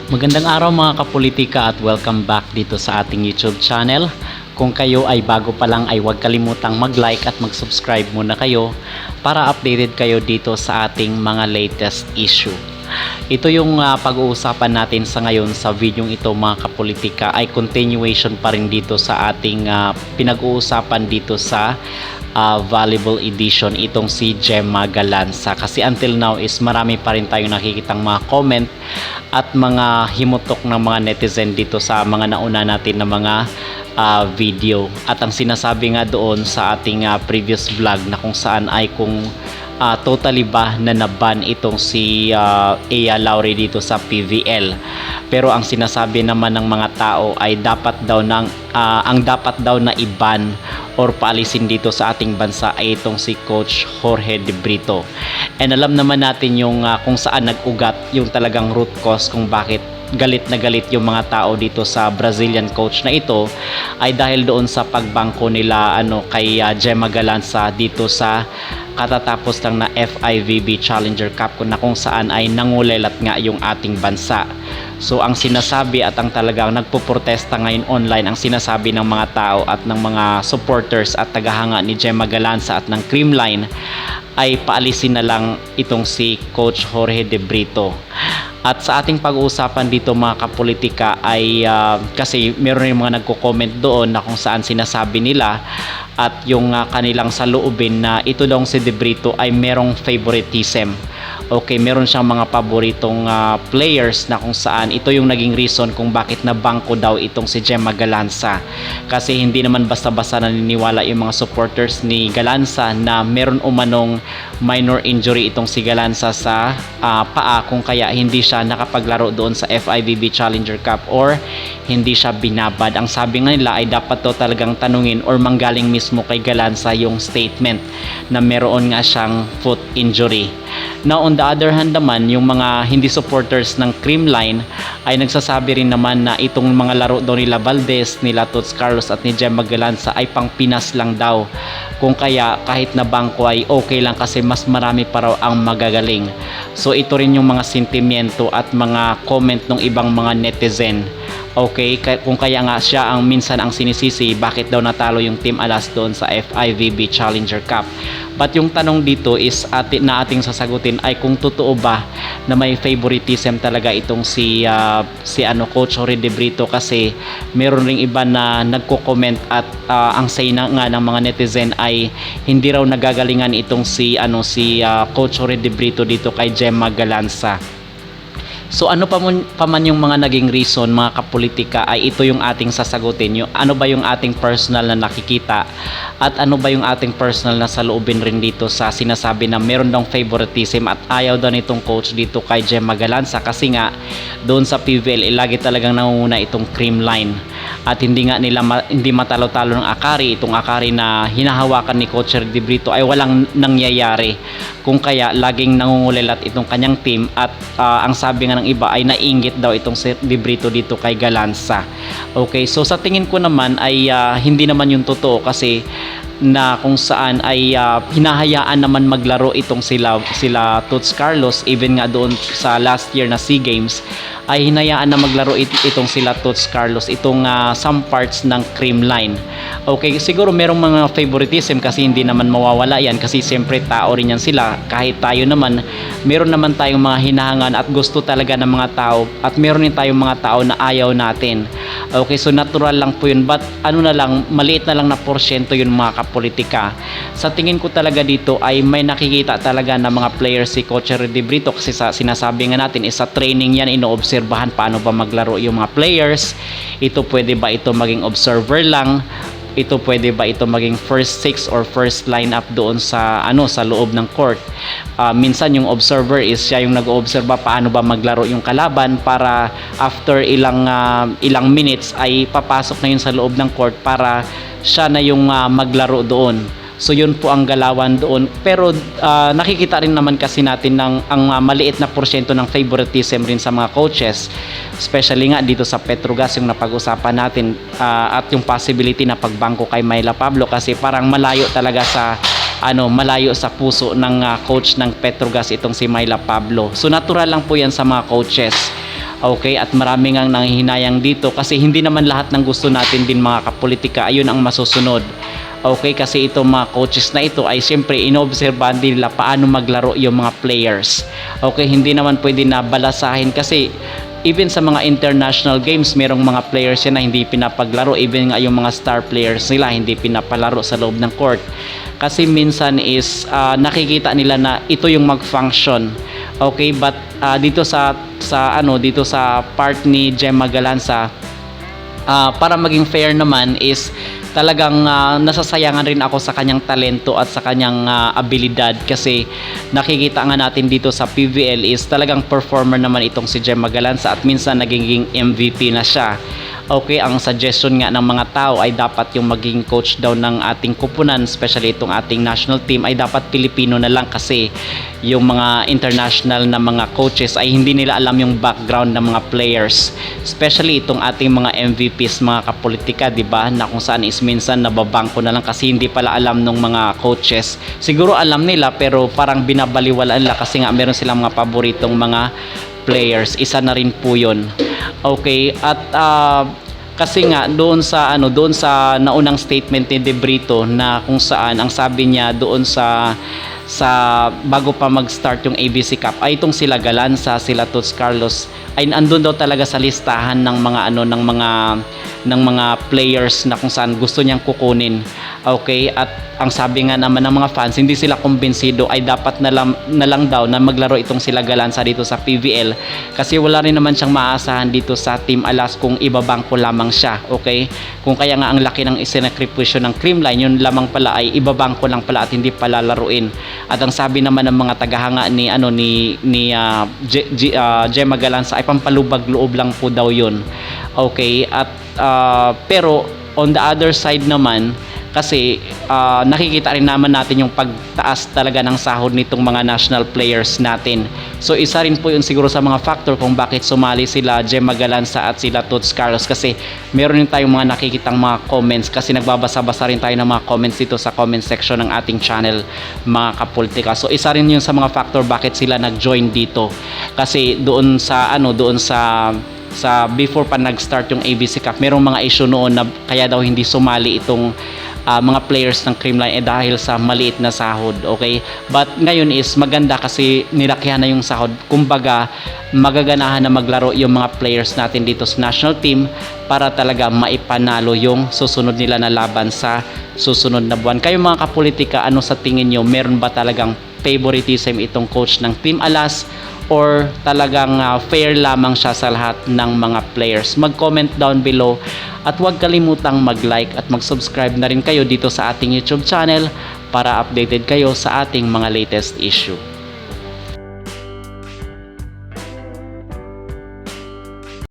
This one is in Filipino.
Magandang araw mga kapolitika at welcome back dito sa ating YouTube channel. Kung kayo ay bago pa lang ay huwag kalimutang mag-like at mag-subscribe muna kayo para updated kayo dito sa ating mga latest issue. Ito yung pag-uusapan natin sa ngayon sa video ito mga kapolitika ay continuation pa rin dito sa ating pinag-uusapan dito sa volleyball edition itong si Gemma Galanza, kasi until now is marami pa rin tayong nakikitang mga comment at mga himutok ng mga netizen dito sa mga nauna natin na mga video, at ang sinasabi nga doon sa ating previous vlog na kung saan ay kung totally ba na naban itong si Ea Lauri dito sa PVL. Pero ang sinasabi naman ng mga tao ay dapat daw ang dapat daw na iban or paalisin dito sa ating bansa ay itong si Coach Jorge De Brito. And alam naman natin yung kung saan nag-ugat yung talagang root cause kung bakit galit na galit yung mga tao dito sa Brazilian coach na ito ay dahil doon sa pagbangko nila kay Gemma Galanza dito sa katatapos lang na FIVB Challenger Cup na kung saan ay nangulelat nga yung ating bansa. So ang sinasabi at ang talagang nagpoprotesta ngayon online, ang sinasabi ng mga tao at ng mga supporters at tagahanga ni Gemma Galanza at ng Creamline ay paalisin na lang itong si Coach Jorge De Brito. At sa ating pag-uusapan dito mga kapolitika ay kasi meron yung mga nagko-comment doon na kung saan sinasabi nila at yung kanilang saloobin na ito daw si De Brito ay merong favoritism. Okay, meron siyang mga paboritong players na kung saan ito yung naging reason kung bakit nabangko daw itong si Gemma Galanza. Kasi hindi naman basta-basta naniniwala yung mga supporters ni Galanza na meron umanong minor injury itong si Galanza sa paa, kung kaya hindi siya nakapaglaro doon sa FIVB Challenger Cup or hindi siya binabad. Ang sabi nga nila ay dapat to talagang tanungin or manggaling mismo kay Galanza yung statement na meron nga siyang foot injury. Now on the other hand naman, yung mga hindi supporters ng Creamline ay nagsasabi rin naman na itong mga laro daw nila Valdez, nila Tots Carlos at ni Gemma Galanza ay pang Pinas lang daw. Kung kaya kahit na bangko ay okay lang kasi mas marami pa raw ang magagaling. So ito rin yung mga sentimiento at mga comment ng ibang mga netizen. Okay, kung kaya nga siya ang minsan ang sinisisi bakit daw natalo yung Team Alas doon sa FIVB Challenger Cup. But yung tanong dito is ating sasagutin ay kung totoo ba na may favoritism talaga itong si Coach Jorge De Brito, kasi meron ring iba na nagko-comment at ang say na nga ng mga netizen ay hindi raw nagagalingan itong si Coach Jorge De Brito dito kay Gemma Galanza. So ano pa man yung mga naging reason mga kapolitika ay ito yung ating sasagutin. Yung ano ba yung ating personal na nakikita at ano ba yung ating personal na saloobin rin dito sa sinasabi na meron daw favoritism at ayaw daw nitong coach dito kay Gemma Galanza, kasi nga doon sa PVL lagi talagang nangunguna itong Creamline at hindi matalo-talo ng Akari. Itong Akari na hinahawakan ni Coach De Brito ay walang nangyayari, kung kaya laging nangungulilat itong kanyang team at ang sabi nga ng iba ay nainggit daw itong si De Brito dito kay Galanza. Okay, so sa tingin ko naman ay hindi naman yung totoo, kasi na kung saan ay hinahayaan naman maglaro itong sila Tots Carlos. Even nga doon sa last year na SEA Games ay hinayaan na maglaro itong sila Tots Carlos, itong some parts ng Creamline. Okay, siguro merong mga favoritism kasi hindi naman mawawala yan, kasi siyempre tao rin yan sila. Kahit tayo naman, meron naman tayong mga hinahangan at gusto talaga ng mga tao, at meron din tayong mga tao na ayaw natin. Okay, so natural lang po yun, but maliit na lang na porsyento yun mga kapolitika. Sa tingin ko talaga dito ay may nakikita talaga na mga players si Coach De Brito, kasi sa sinasabi nga natin is sa training yan inoobserbahan paano ba maglaro yung mga players. Ito pwede ba ito maging observer lang? Ito pwede ba ito maging first six or first lineup doon sa loob ng court? Minsan yung observer is siya yung nag-oobserba paano ba maglaro yung kalaban para after ilang minutes ay papasok na yun sa loob ng court para siya na yung maglaro doon. So yun po ang galawan doon. Pero nakikita rin naman kasi natin ang maliit na porsyento ng favoritism rin sa mga coaches, especially nga dito sa Petrogas yung napag-usapan natin, at yung possibility na pagbangko kay Myla Pablo, kasi parang malayo talaga sa malayo sa puso ng coach ng Petrogas itong si Myla Pablo. So natural lang po yan sa mga coaches. Okay, at marami ngang nanghihinayang dito kasi hindi naman lahat ng gusto natin din mga kapolitika ayun ang masusunod. Okay, kasi itong mga coaches na ito ay siyempre inoobserbahan din nila paano maglaro yung mga players. Okay, hindi naman pwede na balasahin kasi even sa mga international games merong mga players yan na hindi pinapaglaro, even nga yung mga star players nila hindi pinapalaro sa loob ng court kasi minsan is nakikita nila na ito yung mag-function. Okay, but dito sa dito sa part ni Gemma Galanza, para maging fair naman is talagang nasasayangan rin ako sa kanyang talento at sa kanyang abilidad kasi nakikita nga natin dito sa PVL is talagang performer naman itong si Gemma Galanza at minsan naging MVP na siya. Okay, ang suggestion nga ng mga tao ay dapat yung maging coach daw ng ating kupunan, especially itong ating national team, ay dapat Pilipino na lang kasi yung mga international na mga coaches ay hindi nila alam yung background ng mga players, especially itong ating mga MVPs, mga kapolitika, di ba, na kung saan is minsan nababangko na lang kasi hindi pala alam ng mga coaches. Siguro alam nila pero parang binabaliwalaan nila kasi nga meron silang mga paboritong mga players. Isa na rin po yun. Okay, at kasi nga doon sa naunang statement ni De Brito na kung saan ang sabi niya doon sa bago pa mag-start yung ABC Cup ay itong sila Galanza, sila Tots Carlos ay andun daw talaga sa listahan ng mga players na kung saan gusto niyang kukunin. Okay, at ang sabi nga naman ng mga fans, hindi sila kumbinsido ay dapat na lang daw na maglaro itong sila Galanza dito sa PVL kasi wala rin naman siyang maaasahan dito sa Team Alas kung ibabangko lamang siya. Okay, kung kaya nga ang laki ng isinakripisyo ng Creamline, yun lamang pala ay ibabangko lang pala at hindi pala laruin. At ang sabi naman ng mga tagahanga ni Gemma Galanza ay pampalubag loob lang po daw yun. Okay, at pero on the other side naman kasi nakikita rin naman natin yung pagtaas talaga ng sahod nitong mga national players natin. So isa rin po yun siguro sa mga factor kung bakit sumali sila Gemma Galanza at sila Tots Carlos kasi meron rin tayong mga nakikitang mga comments kasi nagbabasa-basa rin tayo ng mga comments dito sa comment section ng ating channel mga kapolitika. So isa rin yun sa mga factor bakit sila nag-join dito kasi doon sa before pa nag-start yung ABC Cup merong mga issue noon na kaya daw hindi sumali itong mga players ng Creamline dahil sa maliit na sahod. Okay, but ngayon is maganda kasi nilakihan na yung sahod, kumbaga magaganahan na maglaro yung mga players natin dito sa national team para talaga maipanalo yung susunod nila na laban sa susunod na buwan. Kayo mga kapolitika, ano sa tingin nyo, meron ba talagang favoritism itong coach ng Team Alas or talagang fair lamang siya sa lahat ng mga players? Mag-comment down below at huwag kalimutang mag-like at mag-subscribe na rin kayo dito sa ating YouTube channel para updated kayo sa ating mga latest issue.